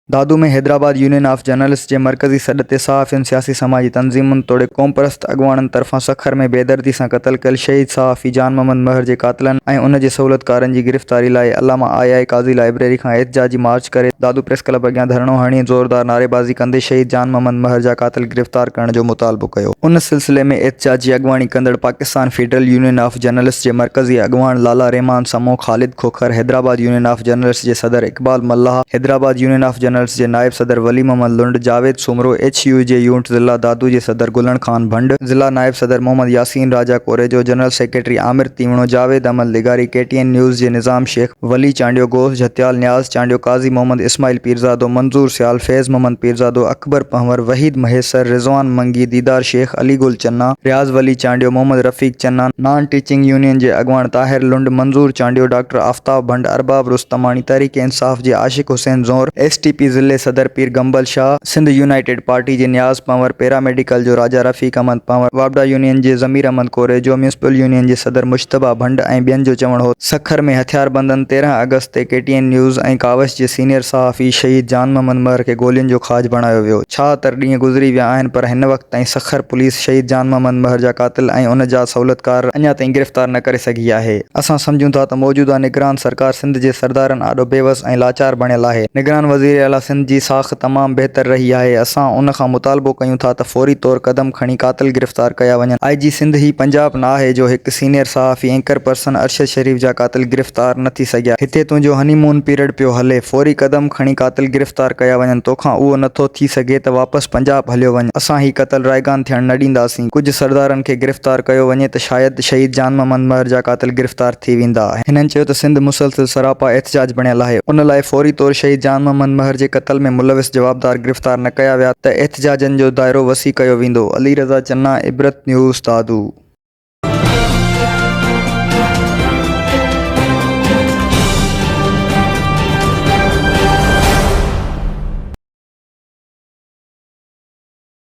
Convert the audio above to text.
दादू में Hyderabad union of journalist के मरकज़ी सॾ ते सहाफ़ियुनि सियासी समाजी तंज़ीमुनि तोड़े क़ौम परस्त अॻुवाणनि तरफ़ां सखर में बेदर्दी सां क़त्ल कयल शहीद सहाफ़ी जान मोहम्मद महर के कातिलनि ऐं उन जे सहूलियतकारनि जी गिरफ़्तारी लाइ अल्लामा आई काज़ी लाइब्रेरी खां एहतजाजी मार्च करे दादू प्रेस क्लब अॻियां धरणो हणी ज़ोरदार नारेबाज़ी कंदे शहीद जान मोहम्मद महर जा कातिल गिरफ़्तार करण जो मुतालबो कयो। उन सिलसिले में एहतजाजी अॻुवाणी कंदड़ Pakistan federal union of journalist के मरकज़ी अॻुवाण लाला रहमान समो ख़ालिद Khokhar, Hyderabad union of journalist के सदर इकबाल मल्लाह, हैदराबाद यूनियन ऑफ जर्नलिस्ट के नायब सदर वली मोहम्मद लुंड, जावेद सुमरो, HU जे यूनिट ज़िला दादू के सदर गुलन खान भंड, ज़िला नायब सदर मोहम्मद यासीन राजा कोरेजो, जनरल सेक्रेटरी आमिर तीवणो, जावेद अहमद लिगारी, KTN न्यूज़ के निज़ाम शेख, वली चांडियो, गोस झत्याल, न्याज चांडियो, काजी मोहम्मद इस्माइल पीरज़ादो, मंजूर सियाल, फैज़ मोहम्मद पीरज़ादो, अकबर पंवर, वहीद महेसर, रिजवान मंगी, दीदार शेख, अली गुल चन्ना, रियाज वली चांडियो, मोहम्मद रफ़ीक चन्ना, नॉन टीचिंग यूनियन के अगवान ताहिर लुंड, मंजूर चांडियो, डॉक्टर आफ्ताब भंड, अरबाब रुस्तमानी, तहरीक इंसाफ के आशिक हुसैन ज़ोर, STP ज़िले सदर पीर गंबल शाह, सिंध यूनाइटेड पार्टी के न्याज पंवर, पैरामेडिकल जो राजा रफ़ीक अहमद पंवर, वाबडा यूनियन के ज़मीर अहमद कोरेजो, म्यूनसिपल यूनियन के सदर मुश्तबा भंड ऐं ॿियनि जो चवण हो सखर में हथियारबंदनि 13 अगस्त ते KTN न्यूज़ ऐं कावश के सीनियर सहाफ़ी शहीद जान मोहम्मद महर के गोलियुनि जो खाज बणायो वियो। छाहतरि ॾींहं गुज़री विया आहिनि पर हिन वक़्त ताईं सखर पुलिस शहीद जान मोहम्मद महर जा कातिल ऐं उन जा सहूलियतकार अञा ताईं गिरफ़्तार न करे सघी आहे। असां सम्झूं था त मौजूदा निगरान सरकार सिंध जे सरदारनि आॾो बेवस ऐं लाचार बणियल आहे। निगरान वज़ीर आला सिंध जी साख़ तमामु बहितर रही आहे। असां उन खां मुतालबो कयूं था त फौरी तौर कदम खणी कातिल गिरफ़्तार कया वञनि। IG सिंध ही पंजाब न आहे जो हिकु सीनियर सहाफ़ी एंकर पर्सन अरशद शरीफ़ जा कातिल गिरफ़्तार न थी सघिया। हिते तुंहिंजो हनीमून पीरियड पियो हले, फौरी कदम खणी कातिल गिरफ़्तार कया वञनि। तोखां उहो नथो थी सघे त वापसि पंजाब हलियो वञ। असां ही क़त्ल रायगान थियण न ॾींदासीं। कुझु सरदारनि खे गिरफ़्तार कयो वञे त शायदि शहीद जान मोहम्मद महर जा कातिल गिरफ़्तार थी वेंदा। हिननि चयो त सिंध मुसलसिल सरापा एहतजाज बणियल आहे। उन लाइ फौरी तौर शहीद जान मोहम्मद महर जे क़त्ल में मुलविस जवाबदार गिरफ़्तार न कया विया त एहतजाजनि जो दाइरो वसी कयो वेंदो। अली रज़ा चन्ना, इबरत न्यूज़, दादू।